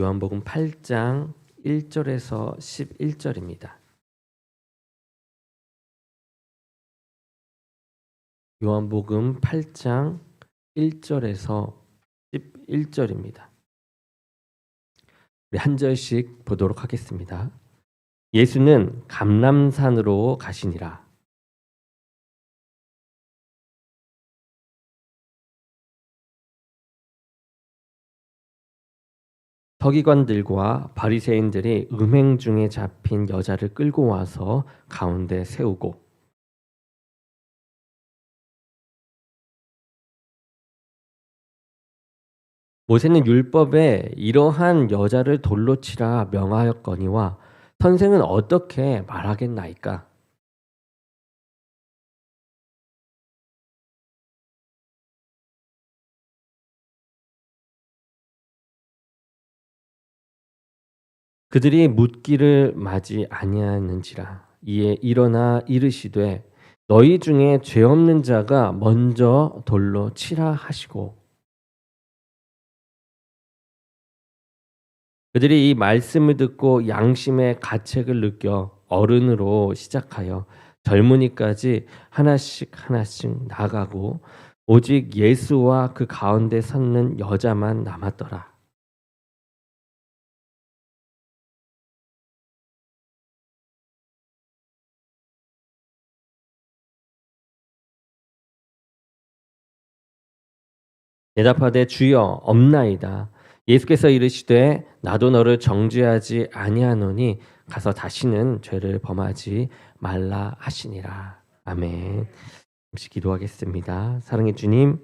요한복음 8장 1절에서 11절입니다. 요한복음 8장 1절에서 11절입니다. 우리 한 절씩 보도록 하겠습니다. 예수는 감람산으로 가시니라. 서기관들과 바리새인들이 음행 중에 잡힌 여자를 끌고 와서 가운데 세우고 모세는 율법에 이러한 여자를 돌로 치라 명하였거니와 선생은 어떻게 말하겠나이까? 그들이 묻기를 마지 아니하는지라. 이에 일어나 이르시되 너희 중에 죄 없는 자가 먼저 돌로 치라 하시고 그들이 이 말씀을 듣고 양심의 가책을 느껴 어른으로 시작하여 젊은이까지 하나씩 나가고 오직 예수와 그 가운데 섰는 여자만 남았더라. 대답하되 주여 없나이다. 예수께서 이르시되 나도 너를 정죄하지 아니하노니 가서 다시는 죄를 범하지 말라 하시니라. 아멘. 잠시 기도하겠습니다. 사랑의 주님,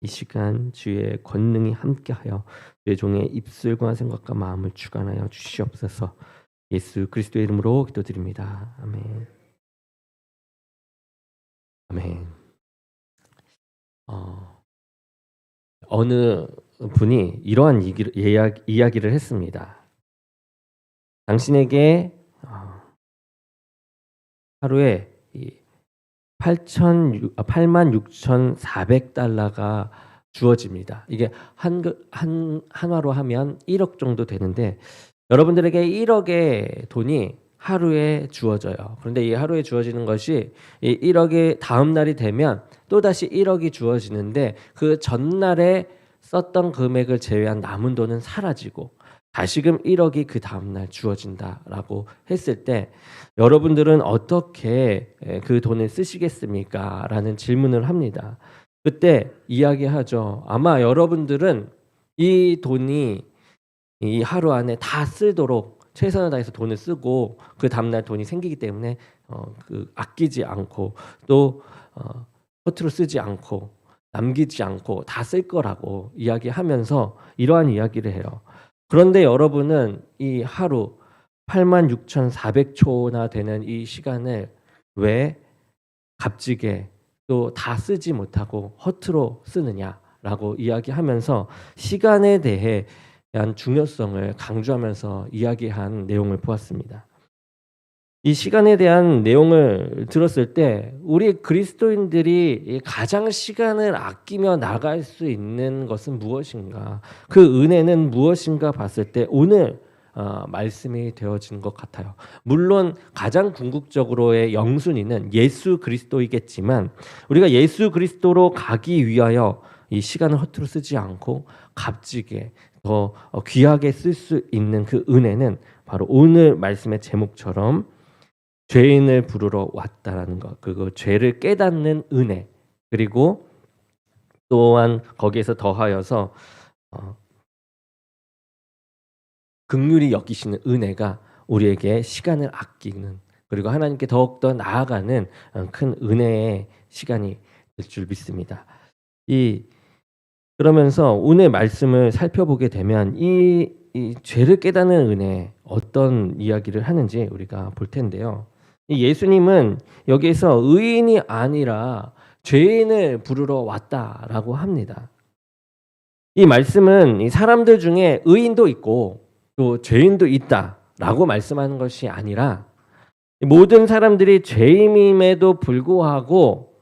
이 시간 주의 권능이 함께하여 내 종의 입술과 생각과 마음을 주관하여 주시옵소서. 예수 그리스도의 이름으로 기도드립니다. 아멘. 아멘. 어느 분이 이러한 이야기를 했습니다. 당신에게 하루에 86,400달러가 주어집니다. 이게 한화로 하면 1억 정도 되는데 여러분들에게 1억의 돈이 하루에 주어져요. 그런데 이 하루에 주어지는 것이 이 1억이 다음 날이 되면 또다시 1억이 주어지는데 그 전날에 썼던 금액을 제외한 남은 돈은 사라지고 다시금 1억이 그 다음날 주어진다라고 했을 때 여러분들은 어떻게 그 돈을 쓰시겠습니까? 라는 질문을 합니다. 그때 이야기하죠. 아마 여러분들은 이 돈이 이 하루 안에 다 쓰도록 최선을 다해서 돈을 쓰고 그 다음날 돈이 생기기 때문에 아끼지 않고 또 허투루 쓰지 않고 남기지 않고 다 쓸 거라고 이야기하면서 이러한 이야기를 해요. 그런데 여러분은 이 하루 86,400초나 되는 이 시간을 왜 값지게 또 다 쓰지 못하고 허투루 쓰느냐라고 이야기하면서 시간에 대한 중요성을 강조하면서 이야기한 내용을 보았습니다. 이 시간에 대한 내용을 들었을 때 우리 그리스도인들이 가장 시간을 아끼며 나갈 수 있는 것은 무엇인가? 그 은혜는 무엇인가 봤을 때 오늘 말씀이 되어진 것 같아요. 물론 가장 궁극적으로의 영순위는 예수 그리스도이겠지만 우리가 예수 그리스도로 가기 위하여 이 시간을 허투루 쓰지 않고 값지게 더 귀하게 쓸 수 있는 그 은혜는 바로 오늘 말씀의 제목처럼 죄인을 부르러 왔다라는 것, 그리고 죄를 깨닫는 은혜, 그리고 또한 거기에서 더하여서 긍휼히 여기시는 은혜가 우리에게 시간을 아끼는 그리고 하나님께 더욱더 나아가는 큰 은혜의 시간이 될 줄 믿습니다. 그러면서 오늘 말씀을 살펴보게 되면 이 죄를 깨닫는 은혜 어떤 이야기를 하는지 우리가 볼 텐데요. 예수님은 여기에서 의인이 아니라 죄인을 부르러 왔다라고 합니다. 이 말씀은 이 사람들 중에 의인도 있고 또 죄인도 있다라고 말씀하는 것이 아니라 모든 사람들이 죄인임에도 불구하고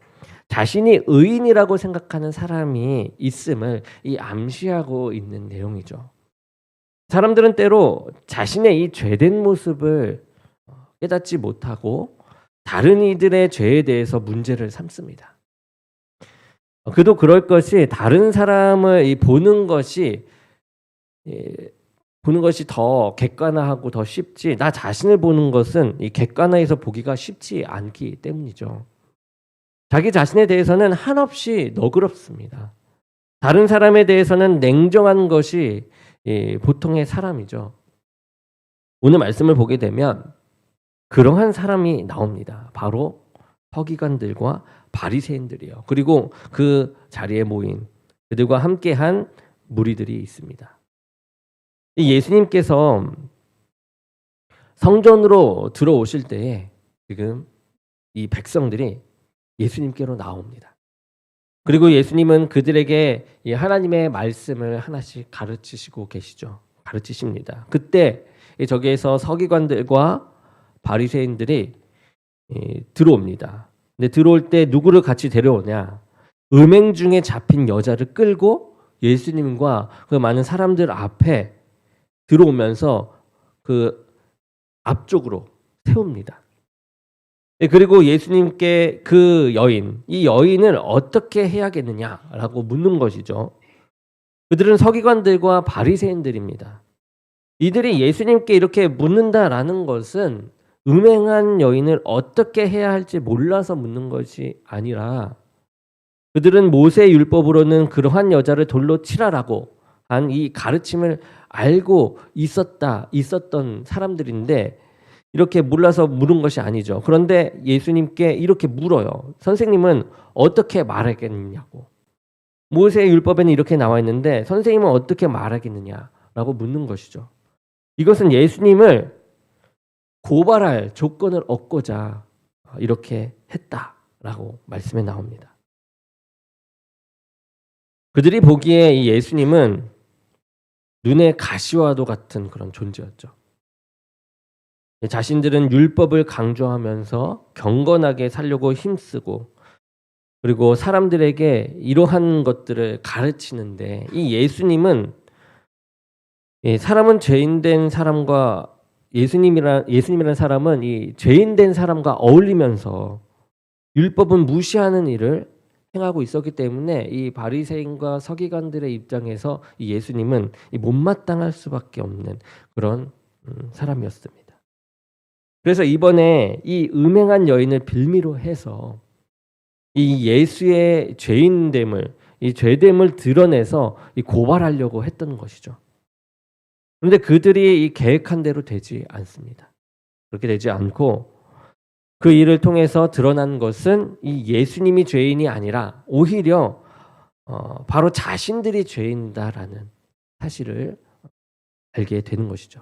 자신이 의인이라고 생각하는 사람이 있음을 이 암시하고 있는 내용이죠. 사람들은 때로 자신의 이 죄된 모습을 깨닫지 못하고 다른 이들의 죄에 대해서 문제를 삼습니다. 그도 그럴 것이 다른 사람을 보는 것이 더 객관화하고 더 쉽지, 나 자신을 보는 것은 이 객관화해서 보기가 쉽지 않기 때문이죠. 자기 자신에 대해서는 한없이 너그럽습니다. 다른 사람에 대해서는 냉정한 것이 보통의 사람이죠. 오늘 말씀을 보게 되면 그러한 사람이 나옵니다. 바로 서기관들과 바리새인들이요. 그리고 그 자리에 모인 그들과 함께한 무리들이 있습니다. 예수님께서 성전으로 들어오실 때에 지금 이 백성들이 예수님께로 나옵니다. 그리고 예수님은 그들에게 이 하나님의 말씀을 하나씩 가르치십니다. 그때 저기에서 서기관들과 바리새인들이 들어옵니다. 근데 들어올 때 누구를 같이 데려오냐? 음행 중에 잡힌 여자를 끌고 예수님과 그 많은 사람들 앞에 들어오면서 그 앞쪽으로 세웁니다. 그리고 예수님께 이 여인을 어떻게 해야겠느냐라고 묻는 것이죠. 그들은 서기관들과 바리새인들입니다. 이들이 예수님께 이렇게 묻는다라는 것은 음행한 여인을 어떻게 해야 할지 몰라서 묻는 것이 아니라, 그들은 모세의 율법으로는 그러한 여자를 돌로 치라라고 한 이 가르침을 알고 있었던 사람들인데 이렇게 몰라서 물은 것이 아니죠. 그런데 예수님께 이렇게 물어요. 선생님은 어떻게 말하겠느냐고. 모세의 율법에는 이렇게 나와 있는데 선생님은 어떻게 말하겠느냐라고 묻는 것이죠. 이것은 예수님을 고발할 조건을 얻고자 이렇게 했다라고 말씀에 나옵니다. 그들이 보기에 이 예수님은 눈의 가시와도 같은 그런 존재였죠. 자신들은 율법을 강조하면서 경건하게 살려고 힘쓰고, 그리고 사람들에게 이러한 것들을 가르치는데, 이 예수님은 사람은 죄인된 사람과 예수님이라는 사람은 이 죄인된 사람과 어울리면서 율법은 무시하는 일을 행하고 있었기 때문에 이 바리새인과 서기관들의 입장에서 이 예수님은 못마땅할 수밖에 없는 그런 사람이었습니다. 그래서 이번에 이 음행한 여인을 빌미로 해서 이 예수의 죄인됨을, 이 죄됨을 드러내서 고발하려고 했던 것이죠. 그런데 그들이 이 계획한 대로 되지 않습니다. 그렇게 되지 않고 그 일을 통해서 드러난 것은 이 예수님이 죄인이 아니라 오히려 바로 자신들이 죄인이다라는 사실을 알게 되는 것이죠.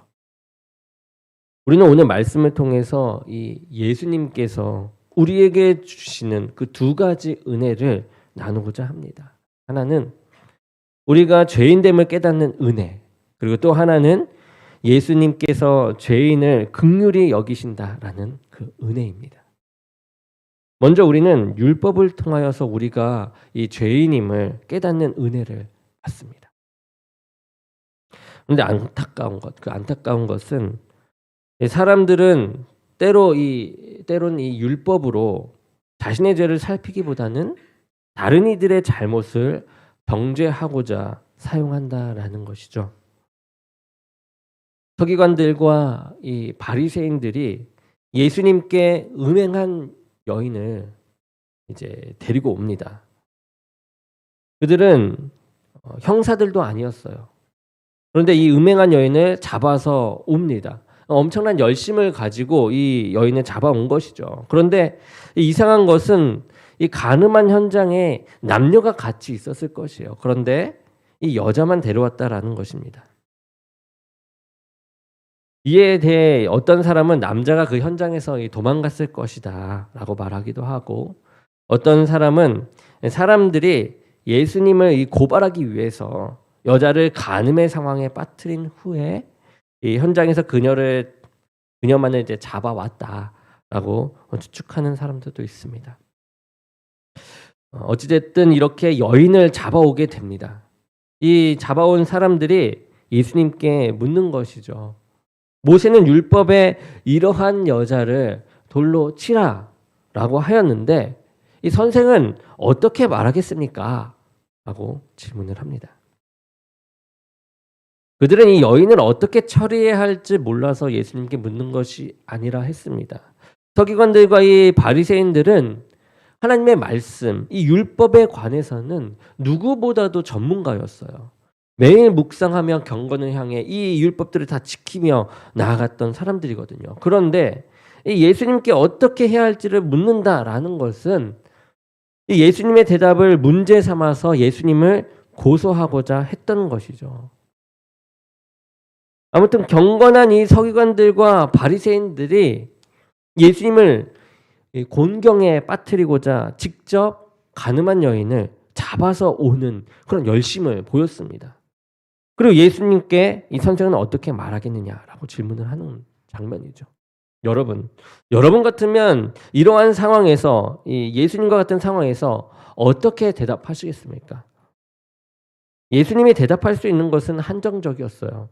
우리는 오늘 말씀을 통해서 이 예수님께서 우리에게 주시는 그 두 가지 은혜를 나누고자 합니다. 하나는 우리가 죄인됨을 깨닫는 은혜, 그리고 또 하나는 예수님께서 죄인을 긍휼히 여기신다라는 그 은혜입니다. 먼저 우리는 율법을 통하여서 우리가 이 죄인임을 깨닫는 은혜를 받습니다. 그런데 안타까운 것은 사람들은 때론 이 율법으로 자신의 죄를 살피기보다는 다른 이들의 잘못을 정죄하고자 사용한다라는 것이죠. 서기관들과 이 바리새인들이 예수님께 음행한 여인을 이제 데리고 옵니다. 그들은 형사들도 아니었어요. 그런데 이 음행한 여인을 잡아서 옵니다. 엄청난 열심을 가지고 이 여인을 잡아온 것이죠. 그런데 이상한 것은 이 가늠한 현장에 남녀가 같이 있었을 것이에요. 그런데 이 여자만 데려왔다라는 것입니다. 이에 대해 어떤 사람은 남자가 그 현장에서 도망갔을 것이다 라고 말하기도 하고, 어떤 사람은 사람들이 예수님을 고발하기 위해서 여자를 간음의 상황에 빠뜨린 후에 이 현장에서 그녀만을 이제 잡아왔다라고 추측하는 사람들도 있습니다. 어찌됐든 이렇게 여인을 잡아오게 됩니다. 이 잡아온 사람들이 예수님께 묻는 것이죠. 모세는 율법에 이러한 여자를 돌로 치라라고 하였는데 이 선생은 어떻게 말하겠습니까? 라고 질문을 합니다. 그들은 이 여인을 어떻게 처리해야 할지 몰라서 예수님께 묻는 것이 아니라 했습니다. 서기관들과 이 바리새인들은 하나님의 말씀, 이 율법에 관해서는 누구보다도 전문가였어요. 매일 묵상하며 경건을 향해 이 율법들을 다 지키며 나아갔던 사람들이거든요. 그런데 이 예수님께 어떻게 해야 할지를 묻는다라는 것은 이 예수님의 대답을 문제 삼아서 예수님을 고소하고자 했던 것이죠. 아무튼 경건한 이 서기관들과 바리새인들이 예수님을 곤경에 빠뜨리고자 직접 가늠한 여인을 잡아서 오는 그런 열심을 보였습니다. 그리고 예수님께 이 선생은 어떻게 말하겠느냐라고 질문을 하는 장면이죠. 여러분 같으면 이러한 상황에서 이 예수님과 같은 상황에서 어떻게 대답하시겠습니까? 예수님이 대답할 수 있는 것은 한정적이었어요.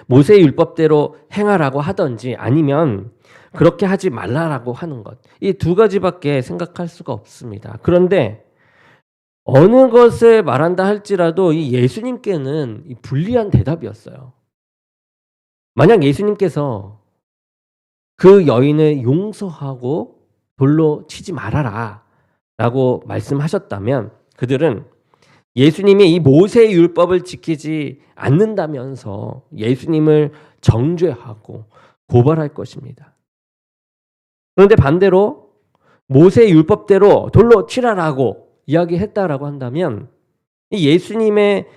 모세의 율법대로 행하라고 하든지 아니면 그렇게 하지 말라라고 하는 것. 이 두 가지밖에 생각할 수가 없습니다. 그런데 어느 것을 말한다 할지라도 이 예수님께는 이 불리한 대답이었어요. 만약 예수님께서 그 여인을 용서하고 돌로 치지 말아라 라고 말씀하셨다면 그들은 예수님이 이 모세의 율법을 지키지 않는다면서 예수님을 정죄하고 고발할 것입니다. 그런데 반대로 모세의 율법대로 돌로 치라라고 이야기했다라고 한다면 이 예수님의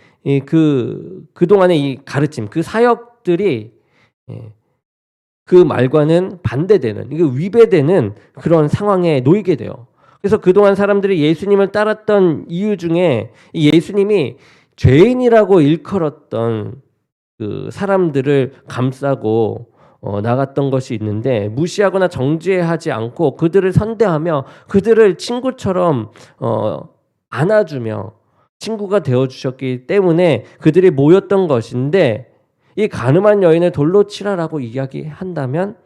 그동안의 이 가르침, 그 사역들이 그 말과는 반대되는, 이게 위배되는 그런 상황에 놓이게 돼요. 그래서 그동안 사람들이 예수님을 따랐던 이유 중에 예수님이 죄인이라고 일컬었던 그 사람들을 감싸고 나갔던 것이 있는데 무시하거나 정죄하지 않고 그들을 선대하며 그들을 친구처럼 안아주며 친구가 되어주셨기 때문에 그들이 모였던 것인데 이 가늠한 여인을 돌로 치라라고 이야기한다면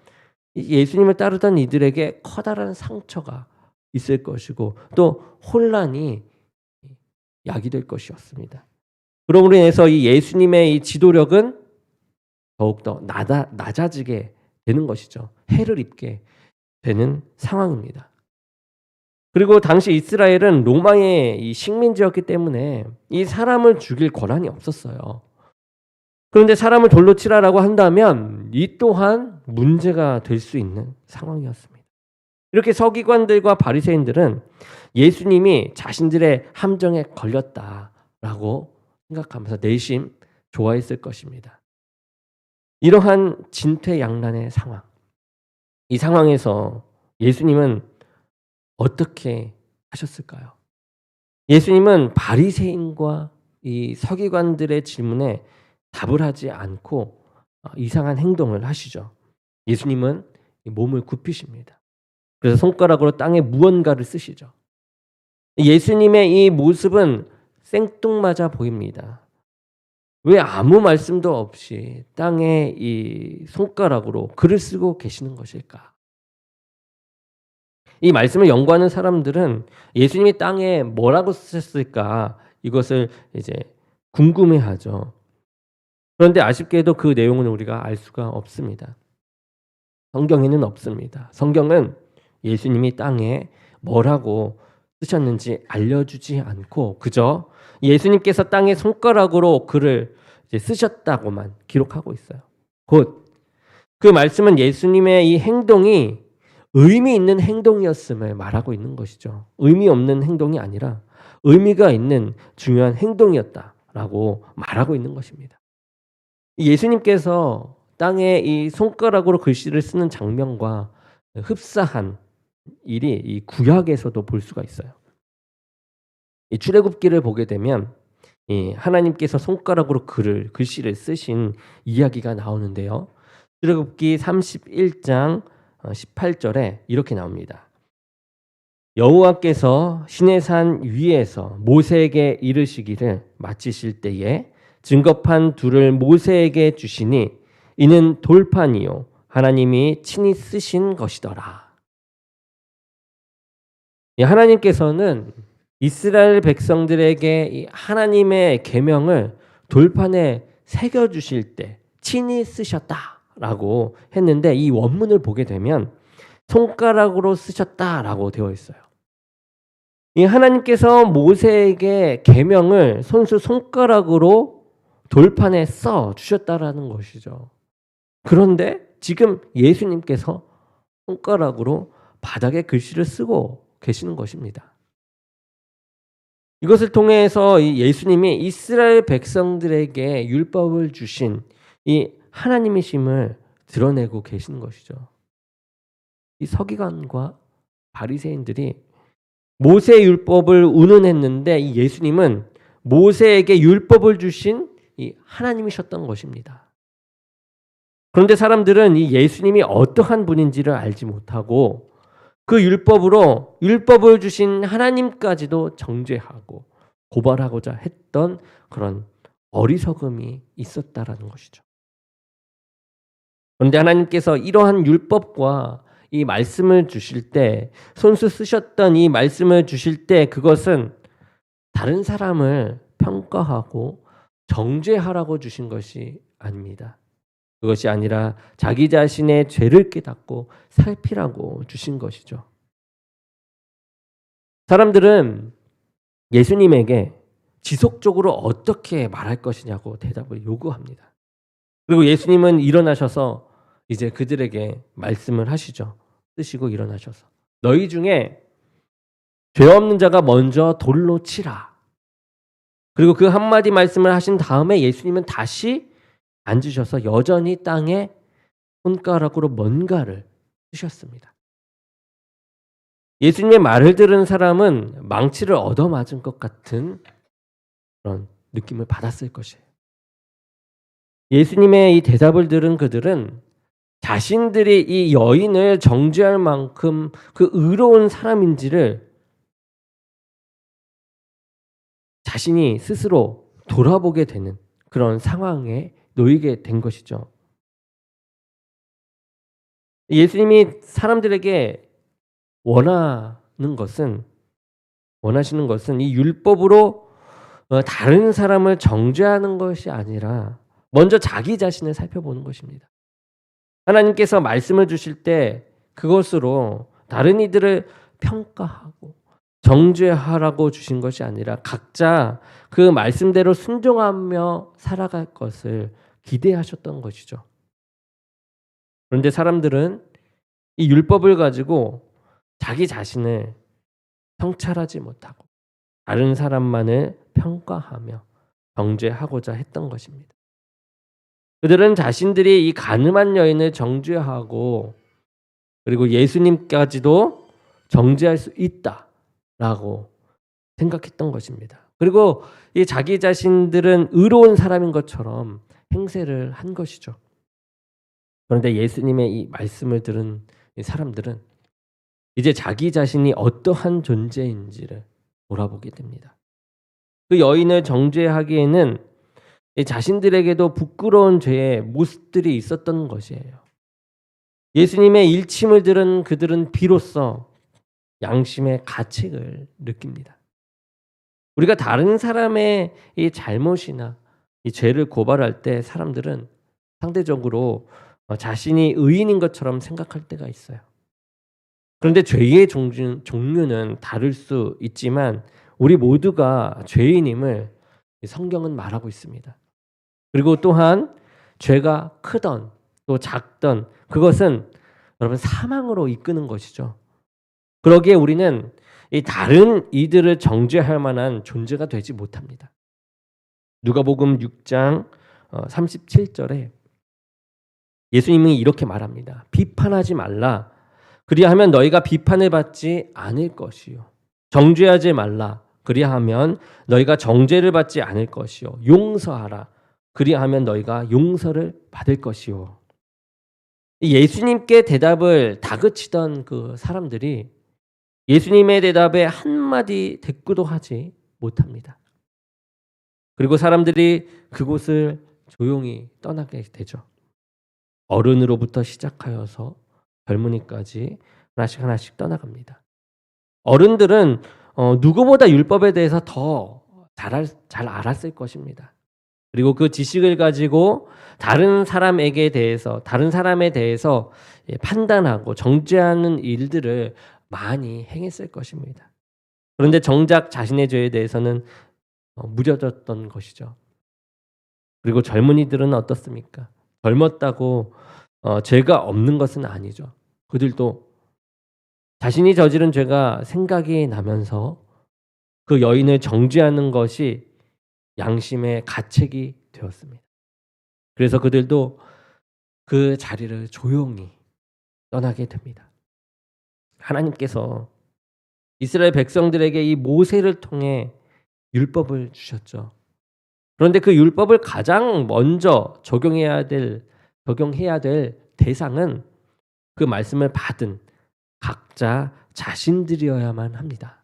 예수님을 따르던 이들에게 커다란 상처가 있을 것이고 또 혼란이 야기될 것이었습니다. 그러므로 인해서 이 예수님의 이 지도력은 더욱더 낮아지게 되는 것이죠. 해를 입게 되는 상황입니다. 그리고 당시 이스라엘은 로마의 이 식민지였기 때문에 이 사람을 죽일 권한이 없었어요. 그런데 사람을 돌로 치라라고 한다면 이 또한 문제가 될 수 있는 상황이었습니다. 이렇게 서기관들과 바리새인들은 예수님이 자신들의 함정에 걸렸다라고 생각하면서 내심 좋아했을 것입니다. 이러한 진퇴양난의 상황, 이 상황에서 예수님은 어떻게 하셨을까요? 예수님은 바리새인과 이 서기관들의 질문에 답을 하지 않고 이상한 행동을 하시죠. 예수님은 몸을 굽히십니다. 그래서 손가락으로 땅에 무언가를 쓰시죠. 예수님의 이 모습은 생뚱맞아 보입니다. 왜 아무 말씀도 없이 땅에 이 손가락으로 글을 쓰고 계시는 것일까? 이 말씀을 연구하는 사람들은 예수님이 땅에 뭐라고 쓰셨을까? 이것을 이제 궁금해하죠. 그런데 아쉽게도 그 내용은 우리가 알 수가 없습니다. 성경에는 없습니다. 성경은 예수님이 땅에 뭐라고 쓰셨는지 알려주지 않고 그저 예수님께서 땅에 손가락으로 글을 이제 쓰셨다고만 기록하고 있어요. 곧 그 말씀은 예수님의 이 행동이 의미 있는 행동이었음을 말하고 있는 것이죠. 의미 없는 행동이 아니라 의미가 있는 중요한 행동이었다라고 말하고 있는 것입니다. 예수님께서 땅에 이 손가락으로 글씨를 쓰는 장면과 흡사한 일이 이 구약에서도 볼 수가 있어요. 이 출애굽기를 보게 되면 이 하나님께서 손가락으로 글씨를 쓰신 이야기가 나오는데요. 출애굽기 31장 18절에 이렇게 나옵니다. 여호와께서 시내산 위에서 모세에게 이르시기를 마치실 때에 증거판 둘을 모세에게 주시니 이는 돌판이요 하나님이 친히 쓰신 것이더라. 하나님께서는 이스라엘 백성들에게 이 하나님의 계명을 돌판에 새겨주실 때 친히 쓰셨다라고 했는데, 이 원문을 보게 되면 손가락으로 쓰셨다라고 되어 있어요. 이 하나님께서 모세에게 계명을 손가락으로 돌판에 써 주셨다라는 것이죠. 그런데 지금 예수님께서 손가락으로 바닥에 글씨를 쓰고 계시는 것입니다. 이것을 통해서 이 예수님이 이스라엘 백성들에게 율법을 주신 이 하나님이심을 드러내고 계시는 것이죠. 이 서기관과 바리새인들이 모세의 율법을 운운했는데, 이 예수님은 모세에게 율법을 주신 이 하나님이셨던 것입니다. 그런데 사람들은 이 예수님이 어떠한 분인지를 알지 못하고 그 율법으로 율법을 주신 하나님까지도 정죄하고 고발하고자 했던 그런 어리석음이 있었다라는 것이죠. 그런데 하나님께서 이러한 율법과 이 말씀을 주실 때, 손수 쓰셨던 이 말씀을 주실 때, 그것은 다른 사람을 평가하고 정죄하라고 주신 것이 아닙니다. 그것이 아니라 자기 자신의 죄를 깨닫고 살피라고 주신 것이죠. 사람들은 예수님에게 지속적으로 어떻게 말할 것이냐고 대답을 요구합니다. 그리고 예수님은 일어나셔서 이제 그들에게 말씀을 하시죠. 쓰시고 일어나셔서 너희 중에 죄 없는 자가 먼저 돌로 치라. 그리고 그 한마디 말씀을 하신 다음에 예수님은 다시 앉으셔서 여전히 땅에 손가락으로 뭔가를 쓰셨습니다. 예수님의 말을 들은 사람은 망치를 얻어맞은 것 같은 그런 느낌을 받았을 것이에요. 예수님의 이 대답을 들은 그들은 자신들이 이 여인을 정죄할 만큼 그 의로운 사람인지를 자신이 스스로 돌아보게 되는 그런 상황에 놓이게 된 것이죠. 예수님이 사람들에게 원하시는 것은 이 율법으로 다른 사람을 정죄하는 것이 아니라 먼저 자기 자신을 살펴보는 것입니다. 하나님께서 말씀을 주실 때 그것으로 다른 이들을 평가하고 정죄하라고 주신 것이 아니라 각자 그 말씀대로 순종하며 살아갈 것을 기대하셨던 것이죠. 그런데 사람들은 이 율법을 가지고 자기 자신을 성찰하지 못하고 다른 사람만을 평가하며 정죄하고자 했던 것입니다. 그들은 자신들이 이 가늠한 여인을 정죄하고 그리고 예수님까지도 정죄할 수 있다라고 생각했던 것입니다. 그리고 이 자기 자신들은 의로운 사람인 것처럼 행세를 한 것이죠. 그런데 예수님의 이 말씀을 들은 이 사람들은 이제 자기 자신이 어떠한 존재인지를 돌아보게 됩니다. 그 여인을 정죄하기에는 자신들에게도 부끄러운 죄의 모습들이 있었던 것이에요. 예수님의 일침을 들은 그들은 비로소 양심의 가책을 느낍니다. 우리가 다른 사람의 이 잘못이나 이 죄를 고발할 때 사람들은 상대적으로 자신이 의인인 것처럼 생각할 때가 있어요. 그런데 죄의 종류는 다를 수 있지만 우리 모두가 죄인임을 성경은 말하고 있습니다. 그리고 또한 죄가 크던 또 작던 그것은 여러분 사망으로 이끄는 것이죠. 그러기에 우리는 이 다른 이들을 정죄할 만한 존재가 되지 못합니다. 누가복음 6장 37절에 예수님이 이렇게 말합니다. 비판하지 말라. 그리하면 너희가 비판을 받지 않을 것이요. 정죄하지 말라. 그리하면 너희가 정죄를 받지 않을 것이요. 용서하라. 그리하면 너희가 용서를 받을 것이요. 예수님께 대답을 다그치던 그 사람들이 예수님의 대답에 한마디 대꾸도 하지 못합니다. 그리고 사람들이 그곳을 조용히 떠나게 되죠. 어른으로부터 시작하여서 젊은이까지 하나씩 하나씩 떠나갑니다. 어른들은 누구보다 율법에 대해서 더 잘 알았을 것입니다. 그리고 그 지식을 가지고 다른 사람에 대해서 판단하고 정죄하는 일들을 많이 행했을 것입니다. 그런데 정작 자신의 죄에 대해서는 무뎌졌던 것이죠. 그리고 젊은이들은 어떻습니까? 젊었다고 죄가 없는 것은 아니죠. 그들도 자신이 저지른 죄가 생각이 나면서 그 여인을 정죄하는 것이 양심의 가책이 되었습니다. 그래서 그들도 그 자리를 조용히 떠나게 됩니다. 하나님께서 이스라엘 백성들에게 이 모세를 통해 율법을 주셨죠. 그런데 그 율법을 가장 먼저 적용해야 될 대상은 그 말씀을 받은 각자 자신들이어야만 합니다.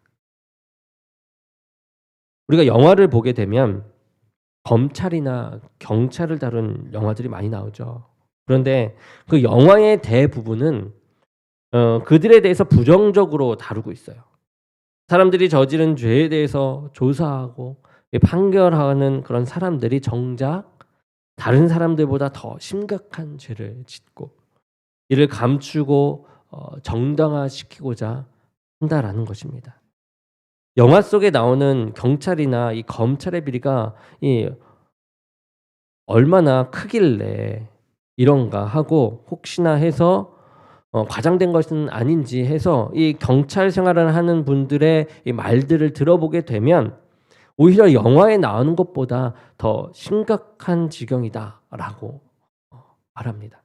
우리가 영화를 보게 되면 검찰이나 경찰을 다룬 영화들이 많이 나오죠. 그런데 그 영화의 대부분은 그들에 대해서 부정적으로 다루고 있어요. 사람들이 저지른 죄에 대해서 조사하고 판결하는 그런 사람들이 정작 다른 사람들보다 더 심각한 죄를 짓고 이를 감추고 정당화시키고자 한다라는 것입니다. 영화 속에 나오는 경찰이나 이 검찰의 비리가 얼마나 크길래 이런가 하고 혹시나 해서 과장된 것은 아닌지 해서 이 경찰 생활을 하는 분들의 이 말들을 들어보게 되면 오히려 영화에 나오는 것보다 더 심각한 지경이다라고 말합니다.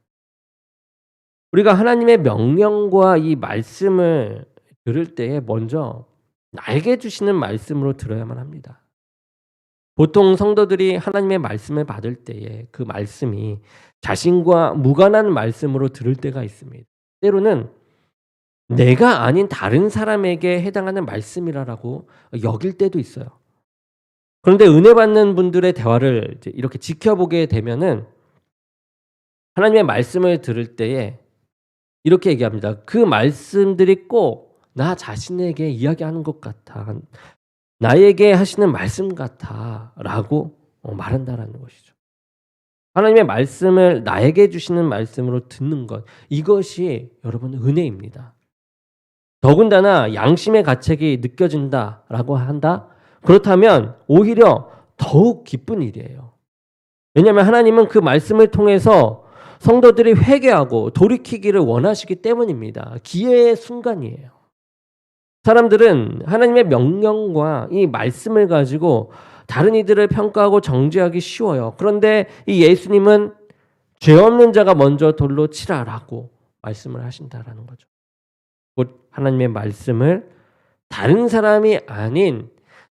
우리가 하나님의 명령과 이 말씀을 들을 때에 먼저 나에게 주시는 말씀으로 들어야만 합니다. 보통 성도들이 하나님의 말씀을 받을 때에 그 말씀이 자신과 무관한 말씀으로 들을 때가 있습니다. 때로는 내가 아닌 다른 사람에게 해당하는 말씀이라고 여길 때도 있어요. 그런데 은혜 받는 분들의 대화를 이렇게 지켜보게 되면은 하나님의 말씀을 들을 때에 이렇게 얘기합니다. 그 말씀들이 꼭 나 자신에게 이야기하는 것 같아. 나에게 하시는 말씀 같아라고 말한다라는 것이죠. 하나님의 말씀을 나에게 주시는 말씀으로 듣는 것, 이것이 여러분 은혜입니다. 더군다나 양심의 가책이 느껴진다라고 한다? 그렇다면 오히려 더욱 기쁜 일이에요. 왜냐하면 하나님은 그 말씀을 통해서 성도들이 회개하고 돌이키기를 원하시기 때문입니다. 기회의 순간이에요. 사람들은 하나님의 명령과 이 말씀을 가지고 다른 이들을 평가하고 정죄하기 쉬워요. 그런데 이 예수님은 죄 없는 자가 먼저 돌로 치라라고 말씀을 하신다라는 거죠. 곧 하나님의 말씀을 다른 사람이 아닌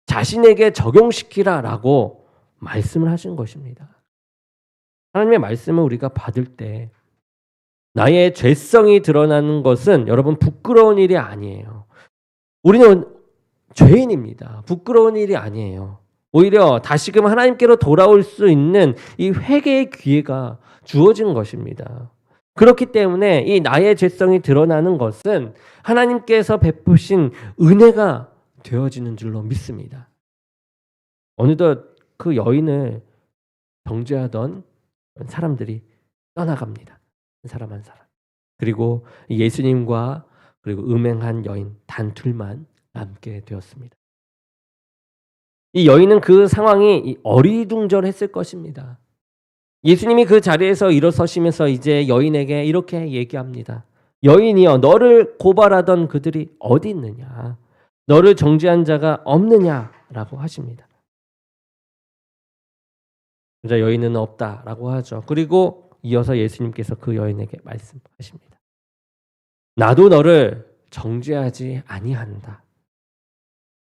자신에게 적용시키라라고 말씀을 하신 것입니다. 하나님의 말씀을 우리가 받을 때 나의 죄성이 드러나는 것은 여러분 부끄러운 일이 아니에요. 우리는 죄인입니다. 부끄러운 일이 아니에요. 오히려 다시금 하나님께로 돌아올 수 있는 이 회개의 기회가 주어진 것입니다. 그렇기 때문에 이 나의 죄성이 드러나는 것은 하나님께서 베푸신 은혜가 되어지는 줄로 믿습니다. 어느덧 그 여인을 정죄하던 사람들이 떠나갑니다. 한 사람 한 사람. 그리고 예수님과 그리고 음행한 여인 단 둘만 남게 되었습니다. 이 여인은 그 상황이 어리둥절했을 것입니다. 예수님이 그 자리에서 일어서시면서 이제 여인에게 이렇게 얘기합니다. 여인이여, 너를 고발하던 그들이 어디 있느냐? 너를 정죄한 자가 없느냐라고 하십니다. 그러자 여인은 없다라고 하죠. 그리고 이어서 예수님께서 그 여인에게 말씀하십니다. 나도 너를 정죄하지 아니한다.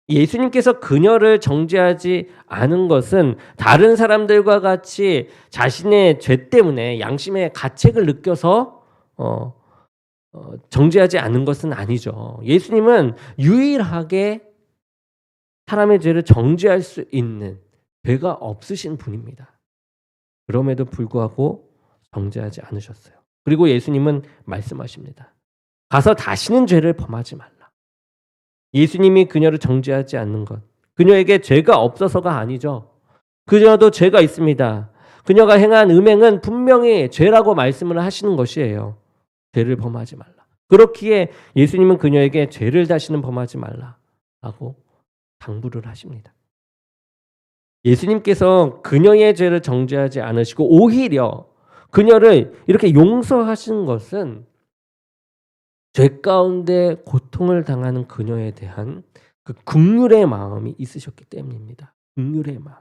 예수님께서 그녀를 정죄하지 않은 것은 다른 사람들과 같이 자신의 죄 때문에 양심의 가책을 느껴서 정죄하지 않은 것은 아니죠. 예수님은 유일하게 사람의 죄를 정죄할 수 있는 죄가 없으신 분입니다. 그럼에도 불구하고 정죄하지 않으셨어요. 그리고 예수님은 말씀하십니다. 가서 다시는 죄를 범하지 말라. 예수님이 그녀를 정죄하지 않는 것, 그녀에게 죄가 없어서가 아니죠. 그녀도 죄가 있습니다. 그녀가 행한 음행은 분명히 죄라고 말씀을 하시는 것이에요. 죄를 범하지 말라. 그렇기에 예수님은 그녀에게 죄를 다시는 범하지 말라라고 당부를 하십니다. 예수님께서 그녀의 죄를 정죄하지 않으시고 오히려 그녀를 이렇게 용서하신 것은 죄 가운데 고통을 당하는 그녀에 대한 그 긍휼의 마음이 있으셨기 때문입니다. 긍휼의 마음.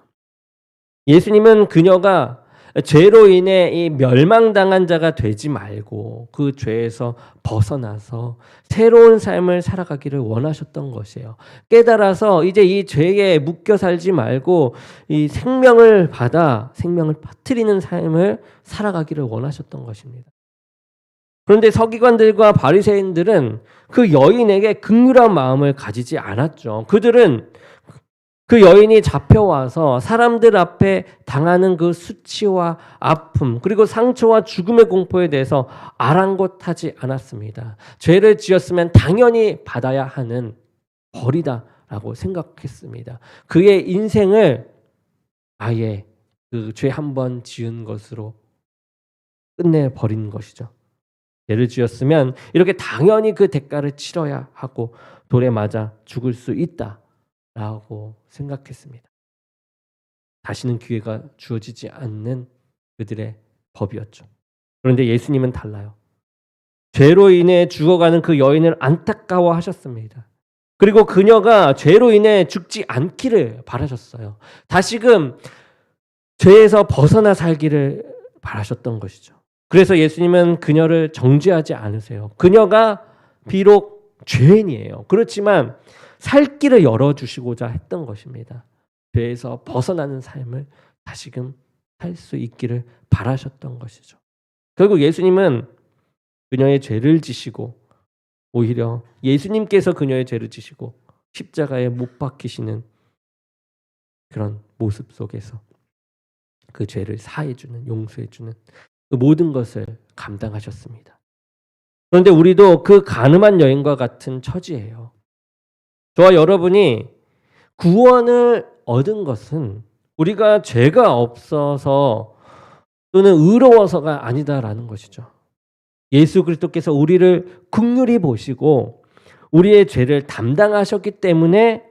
예수님은 그녀가 죄로 인해 이 멸망당한 자가 되지 말고 그 죄에서 벗어나서 새로운 삶을 살아가기를 원하셨던 것이에요. 깨달아서 이제 이 죄에 묶여 살지 말고 이 생명을 받아 생명을 퍼뜨리는 삶을 살아가기를 원하셨던 것입니다. 그런데 서기관들과 바리새인들은 그 여인에게 긍휼한 마음을 가지지 않았죠. 그들은 그 여인이 잡혀와서 사람들 앞에 당하는 그 수치와 아픔 그리고 상처와 죽음의 공포에 대해서 아랑곳하지 않았습니다. 죄를 지었으면 당연히 받아야 하는 벌이다라고 생각했습니다. 그의 인생을 아예 그 죄 한 번 지은 것으로 끝내버린 것이죠. 죄를 지었으면 이렇게 당연히 그 대가를 치러야 하고 돌에 맞아 죽을 수 있다라고 생각했습니다. 다시는 기회가 주어지지 않는 그들의 법이었죠. 그런데 예수님은 달라요. 죄로 인해 죽어가는 그 여인을 안타까워하셨습니다. 그리고 그녀가 죄로 인해 죽지 않기를 바라셨어요. 다시금 죄에서 벗어나 살기를 바라셨던 것이죠. 그래서 예수님은 그녀를 정죄하지 않으세요. 그녀가 비록 죄인이에요. 그렇지만 살 길을 열어주시고자 했던 것입니다. 죄에서 벗어나는 삶을 다시금 살 수 있기를 바라셨던 것이죠. 결국 예수님은 그녀의 죄를 지시고 오히려 예수님께서 그녀의 죄를 지시고 십자가에 못 박히시는 그런 모습 속에서 그 죄를 사해주는 용서해주는 그 모든 것을 감당하셨습니다. 그런데 우리도 그 가늠한 여인과 같은 처지예요. 저와 여러분이 구원을 얻은 것은 우리가 죄가 없어서 또는 의로워서가 아니다라는 것이죠. 예수 그리스도께서 우리를 긍휼히 보시고 우리의 죄를 담당하셨기 때문에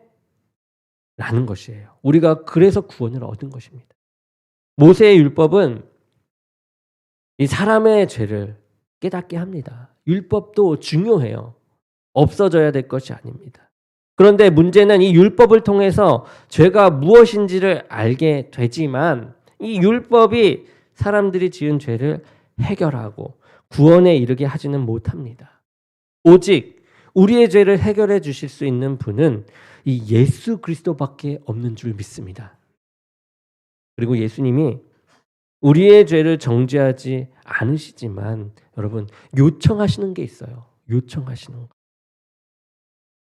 라는 것이에요. 우리가 그래서 구원을 얻은 것입니다. 모세의 율법은 이 사람의 죄를 깨닫게 합니다. 율법도 중요해요. 없어져야 될 것이 아닙니다. 그런데 문제는 이 율법을 통해서 죄가 무엇인지를 알게 되지만 이 율법이 사람들이 지은 죄를 해결하고 구원에 이르게 하지는 못합니다. 오직 우리의 죄를 해결해 주실 수 있는 분은 이 예수 그리스도밖에 없는 줄 믿습니다. 그리고 예수님이 우리의 죄를 정죄하지 않으시지만 여러분 요청하시는 게 있어요. 요청하시는 거.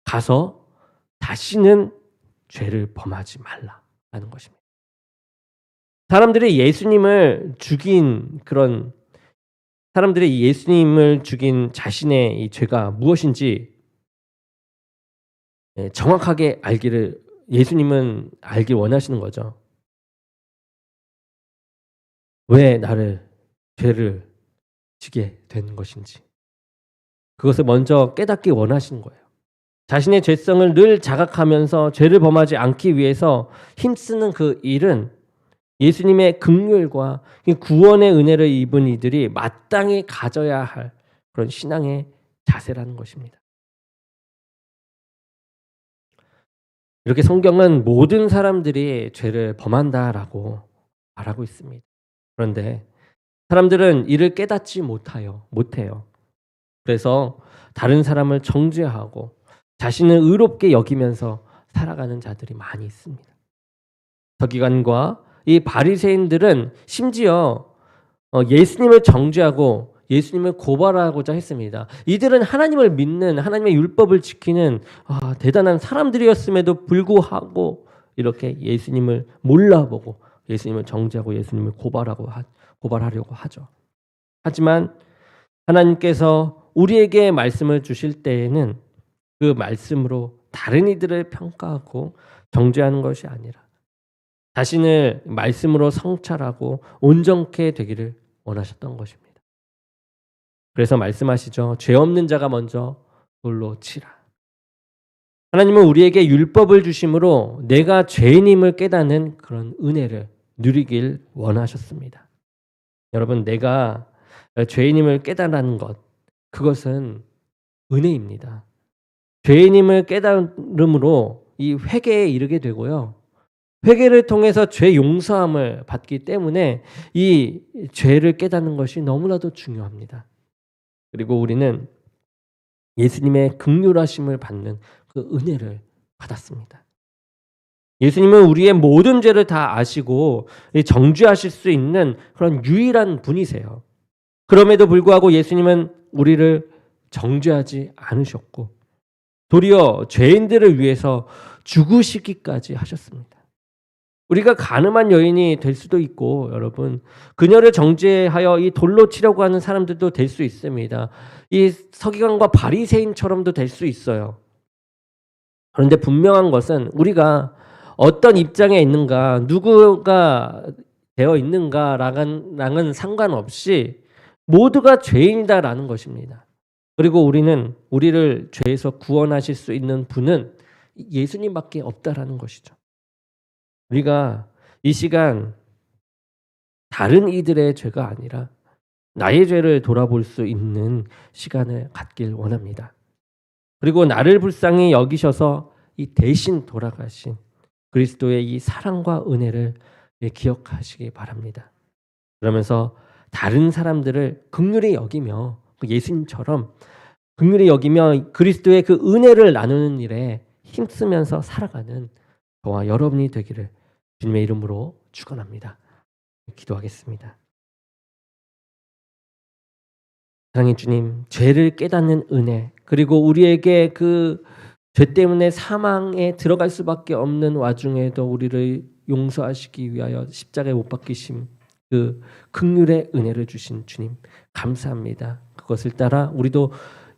가서 다시는 죄를 범하지 말라라는 것입니다. 사람들이 예수님을 죽인 자신의 이 죄가 무엇인지 정확하게 알기를 예수님은 알길 원하시는 거죠. 왜 나를 죄를 지게 된 것인지 그것을 먼저 깨닫기 원하시는 거예요. 자신의 죄성을 늘 자각하면서 죄를 범하지 않기 위해서 힘쓰는 그 일은 예수님의 긍휼과 구원의 은혜를 입은 이들이 마땅히 가져야 할 그런 신앙의 자세라는 것입니다. 이렇게 성경은 모든 사람들이 죄를 범한다라고 말하고 있습니다. 그런데 사람들은 이를 깨닫지 못해요. 그래서 다른 사람을 정죄하고 자신을 의롭게 여기면서 살아가는 자들이 많이 있습니다. 서기관과 이 바리새인들은 심지어 예수님을 정죄하고 예수님을 고발하고자 했습니다. 이들은 하나님을 믿는 하나님의 율법을 지키는 대단한 사람들이었음에도 불구하고 이렇게 예수님을 몰라보고 예수님을 정죄하고 예수님을 고발하려고 하죠. 하지만 하나님께서 우리에게 말씀을 주실 때에는 그 말씀으로 다른 이들을 평가하고 정죄하는 것이 아니라 자신을 말씀으로 성찰하고 온전케 되기를 원하셨던 것입니다. 그래서 말씀하시죠. 죄 없는 자가 먼저 돌로 치라. 하나님은 우리에게 율법을 주심으로 내가 죄인임을 깨닫는 그런 은혜를 누리길 원하셨습니다. 여러분, 내가 죄인임을 깨달은 것, 그것은 은혜입니다. 죄인임을 깨달음으로 이 회개에 이르게 되고요. 회개를 통해서 죄 용서함을 받기 때문에 이 죄를 깨닫는 것이 너무나도 중요합니다. 그리고 우리는 예수님의 긍휼하심을 받는 그 은혜를 받았습니다. 예수님은 우리의 모든 죄를 다 아시고 정죄하실 수 있는 그런 유일한 분이세요. 그럼에도 불구하고 예수님은 우리를 정죄하지 않으셨고 도리어 죄인들을 위해서 죽으시기까지 하셨습니다. 우리가 가늠한 여인이 될 수도 있고 여러분 그녀를 정죄하여 이 돌로 치려고 하는 사람들도 될 수 있습니다. 이 서기관과 바리새인처럼도 될 수 있어요. 그런데 분명한 것은 우리가 어떤 입장에 있는가 누구가 되어 있는가랑은 상관없이 모두가 죄인이다라는 것입니다. 그리고 우리는 우리를 죄에서 구원하실 수 있는 분은 예수님밖에 없다라는 것이죠. 우리가 이 시간 다른 이들의 죄가 아니라 나의 죄를 돌아볼 수 있는 시간을 갖길 원합니다. 그리고 나를 불쌍히 여기셔서 이 대신 돌아가신 그리스도의 이 사랑과 은혜를 기억하시기 바랍니다. 그러면서 다른 사람들을 긍휼히 여기며 예수님처럼 긍휼히 여기며 그리스도의 그 은혜를 나누는 일에 힘쓰면서 살아가는 저와 여러분이 되기를 주님의 이름으로 축원합니다. 기도하겠습니다. 사랑의 주님, 죄를 깨닫는 은혜 그리고 우리에게 그 죄 때문에 사망에 들어갈 수밖에 없는 와중에도 우리를 용서하시기 위하여 십자가에 못 박히심 그 긍휼의 은혜를 주신 주님 감사합니다. 그것을 따라 우리도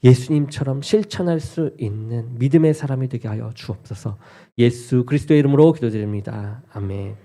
예수님처럼 실천할 수 있는 믿음의 사람이 되게 하여 주옵소서. 예수 그리스도의 이름으로 기도드립니다. 아멘.